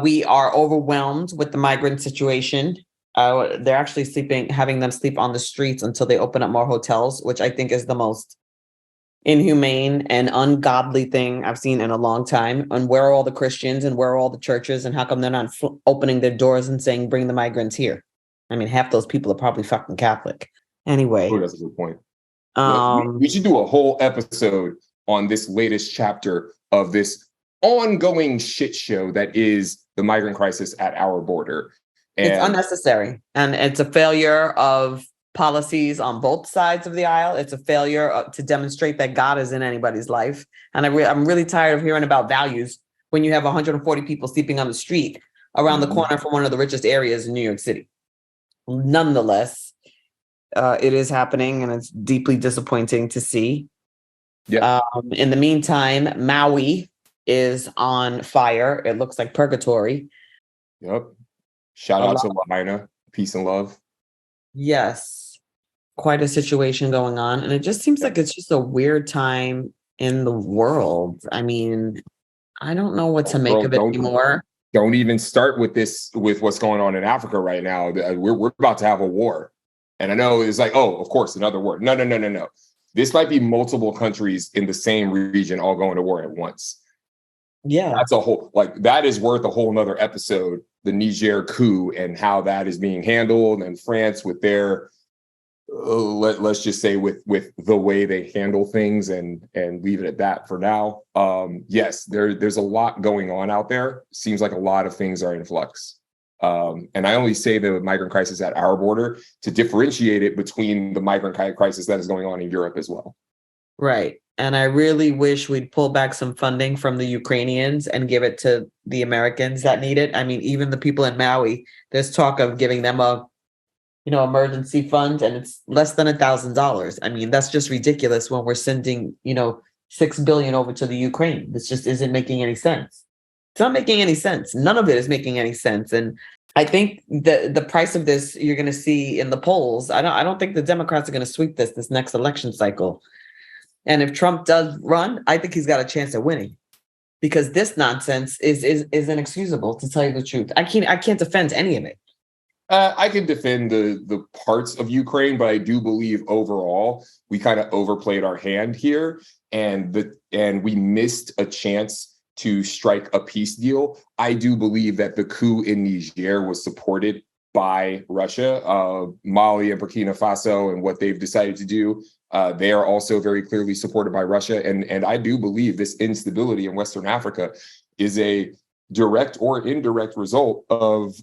We are overwhelmed with the migrant situation. They're actually having them sleep on the streets until they open up more hotels, which I think is the most inhumane and ungodly thing I've seen in a long time. And where are all the Christians and where are all the churches, and how come they're not opening their doors and saying, bring the migrants here? I mean, half those people are probably fucking Catholic. Anyway. Oh, that's a good point. We should do a whole episode on this latest chapter of this ongoing shit show that is the migrant crisis at our border. And it's unnecessary. And it's a failure of policies on both sides of the aisle. It's a failure to demonstrate that God is in anybody's life. And I'm really tired of hearing about values when you have 140 people sleeping on the street around the corner from one of the richest areas in New York City. Nonetheless, it is happening, and it's deeply disappointing to see. Yeah. In the meantime, Maui is on fire. It looks like purgatory. Yep. Shout out to Lahaina. Peace and love. Yes. Quite a situation going on. And it just seems like it's just a weird time in the world. I mean, I don't know what to make of it anymore. Don't even start with this, with what's going on in Africa right now. We're about to have a war. And I know it's like, oh, of course, another war. No. This might be multiple countries in the same region all going to war at once. Yeah. That's a whole, like, that is worth a whole nother episode, the Niger coup and how that is being handled, and France with their, let's just say with the way they handle things, and leave it at that for now. Yes, there's a lot going on out there. Seems like a lot of things are in flux. And I only say the migrant crisis at our border to differentiate it between the migrant crisis that is going on in Europe as well. Right. And I really wish we'd pull back some funding from the Ukrainians and give it to the Americans that need it. I mean, even the people in Maui, there's talk of giving them a, emergency fund, and it's less than $1,000. I mean, that's just ridiculous when we're sending, $6 billion over to the Ukraine. This just isn't making any sense. It's not making any sense. None of it is making any sense. And I think the price of this you're going to see in the polls. I don't think the Democrats are going to sweep this next election cycle. And if Trump does run, I think he's got a chance at winning, because this nonsense is inexcusable, to tell you the truth. I can't defend any of it. I can defend the parts of Ukraine, but I do believe overall we kind of overplayed our hand here, and we missed a chance to strike a peace deal. I do believe that the coup in Niger was supported by Russia. Mali and Burkina Faso and what they've decided to do, they are also very clearly supported by Russia. And I do believe this instability in Western Africa is a direct or indirect result of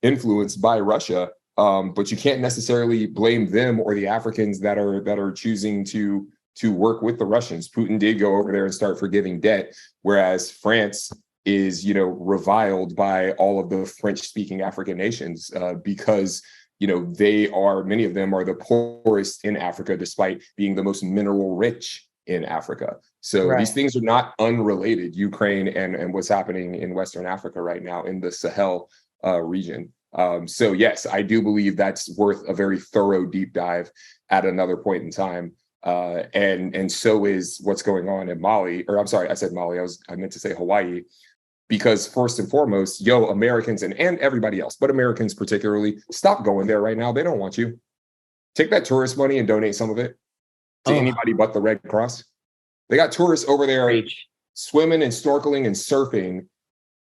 influence by Russia. But you can't necessarily blame them or the Africans that are choosing to work with the Russians. Putin did go over there and start forgiving debt, whereas France is, reviled by all of the French-speaking African nations because, many of them are the poorest in Africa, despite being the most mineral rich in Africa. So These things are not unrelated, Ukraine and what's happening in Western Africa right now in the Sahel region. So yes, I do believe that's worth a very thorough deep dive at another point in time. And so is what's going on in Mali, or I'm sorry, I said Mali, I meant to say Hawaii, because first and foremost, Americans and everybody else, but Americans particularly, stop going there right now. They don't want you. Take that tourist money and donate some of it to anybody but the Red Cross. They got tourists over there swimming and snorkeling and surfing.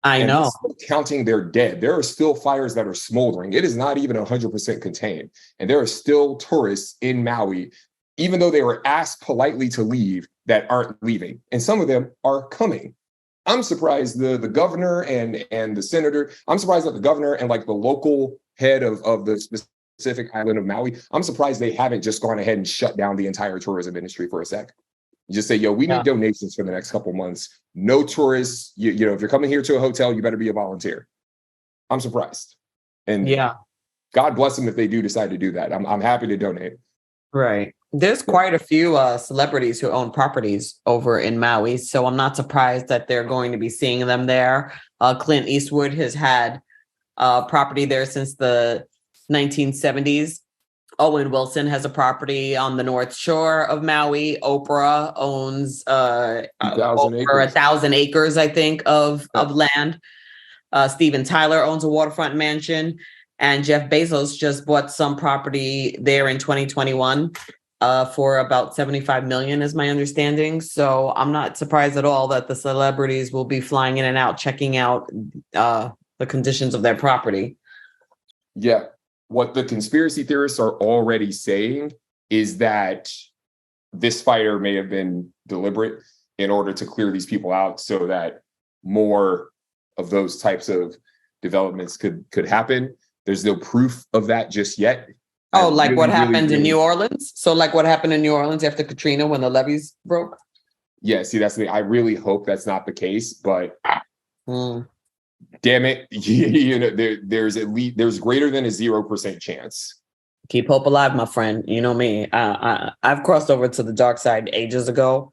I know. Counting their dead. There are still fires that are smoldering. It is not even 100% contained. And there are still tourists in Maui, even though they were asked politely to leave, that aren't leaving. And some of them are coming. I'm surprised the governor and the senator, I'm surprised that the governor and like the local head of the specific island of Maui, I'm surprised they haven't just gone ahead and shut down the entire tourism industry for a sec. Just say, we need donations for the next couple months. No tourists. If you're coming here to a hotel, you better be a volunteer. I'm surprised. And God bless them if they do decide to do that. I'm happy to donate. Right. There's quite a few celebrities who own properties over in Maui, so I'm not surprised that they're going to be seeing them there. Clint Eastwood has had property there since the 1970s. Owen Wilson has a property on the North Shore of Maui. Oprah owns over 1,000 acres, I think, of land. Steven Tyler owns a waterfront mansion, and Jeff Bezos just bought some property there in 2021 for about 75 million, is my understanding. So I'm not surprised at all that the celebrities will be flying in and out, checking out the conditions of their property. Yeah. What the conspiracy theorists are already saying is that this fire may have been deliberate in order to clear these people out so that more of those types of developments could happen. There's no proof of that just yet. Oh, like what happened in New Orleans? So like what happened in New Orleans after Katrina when the levees broke? Yeah, see, that's the thing. I really hope that's not the case, but damn it, you know, there's greater than a 0% chance. Keep hope alive, my friend. You know me. I've crossed over to the dark side ages ago.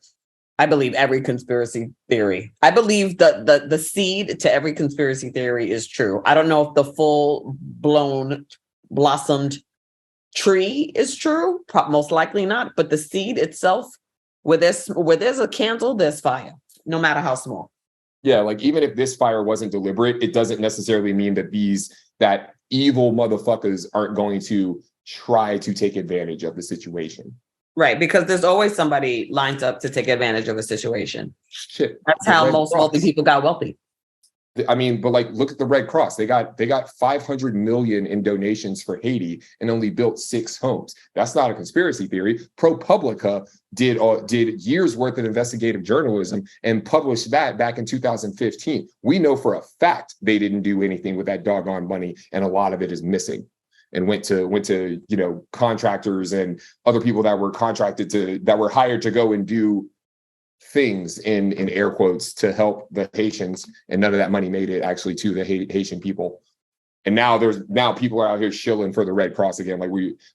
I believe every conspiracy theory. I believe that the seed to every conspiracy theory is true. I don't know if the full blown blossomed tree is true. Most likely not. But the seed itself, where there's a candle, there's fire, no matter how small. Yeah, like even if this fire wasn't deliberate, it doesn't necessarily mean that evil motherfuckers aren't going to try to take advantage of the situation. Right, because there's always somebody lined up to take advantage of a situation. Shit. That's how most wealthy people got wealthy. I mean, but like, look at the Red Cross. They got 500 million in donations for Haiti and only built 6 homes. That's not a conspiracy theory. ProPublica did years worth of investigative journalism and published that back in 2015. We know for a fact they didn't do anything with that doggone money, and a lot of it is missing and went to you know, contractors and other people that were hired to go and do things in air quotes to help the Haitians, and none of that money made it actually to the Haitian people. And now people are out here shilling for the Red Cross again.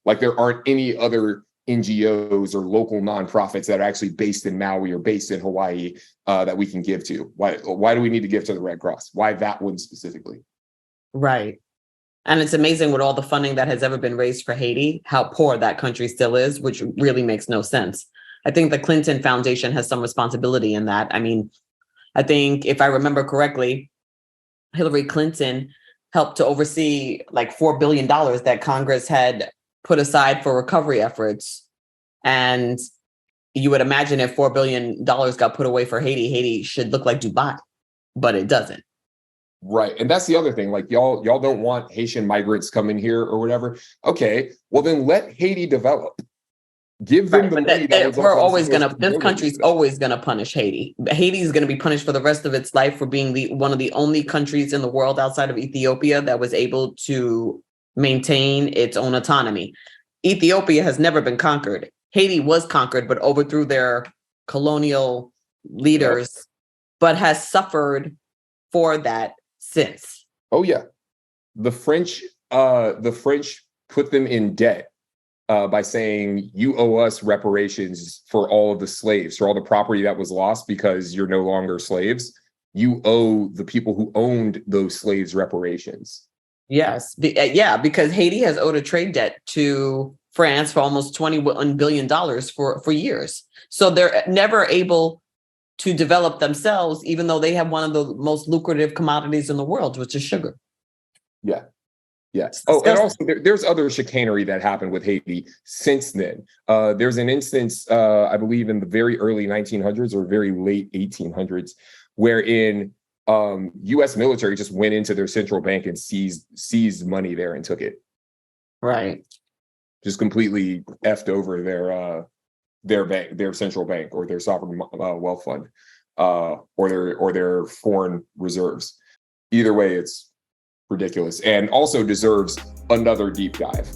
Like there aren't any other NGOs or local nonprofits that are actually based in Maui or based in Hawaii that we can give to. Why do we need to give to the Red Cross? Why that one specifically? Right. And it's amazing with all the funding that has ever been raised for Haiti, how poor that country still is, which really makes no sense. I think the Clinton Foundation has some responsibility in that. I mean, I think if I remember correctly, Hillary Clinton helped to oversee like $4 billion that Congress had put aside for recovery efforts. And you would imagine if $4 billion got put away for Haiti, Haiti should look like Dubai, but it doesn't. Right. And that's the other thing. Like y'all don't want Haitian migrants coming here or whatever. Okay, well then let Haiti develop. Give them the money. This country's always gonna punish Haiti. Haiti is gonna be punished for the rest of its life for being one of the only countries in the world outside of Ethiopia that was able to maintain its own autonomy. Ethiopia has never been conquered. Haiti was conquered, but overthrew their colonial leaders, but has suffered for that since. Oh yeah. The French put them in debt by saying, you owe us reparations for all of the slaves, for all the property that was lost because you're no longer slaves. You owe the people who owned those slaves reparations. Yes. Because Haiti has owed a trade debt to France for almost $21 billion for years. So they're never able to develop themselves, even though they have one of the most lucrative commodities in the world, which is sugar. Yeah. Yes. Oh, and also there's other chicanery that happened with Haiti since then. There's an instance, I believe, in the very early 1900s or very late 1800s, wherein U.S. military just went into their central bank and seized money there and took it. Right. Just completely effed over their bank, their central bank, or their sovereign wealth fund, or their foreign reserves. Either way, it's ridiculous and also deserves another deep dive.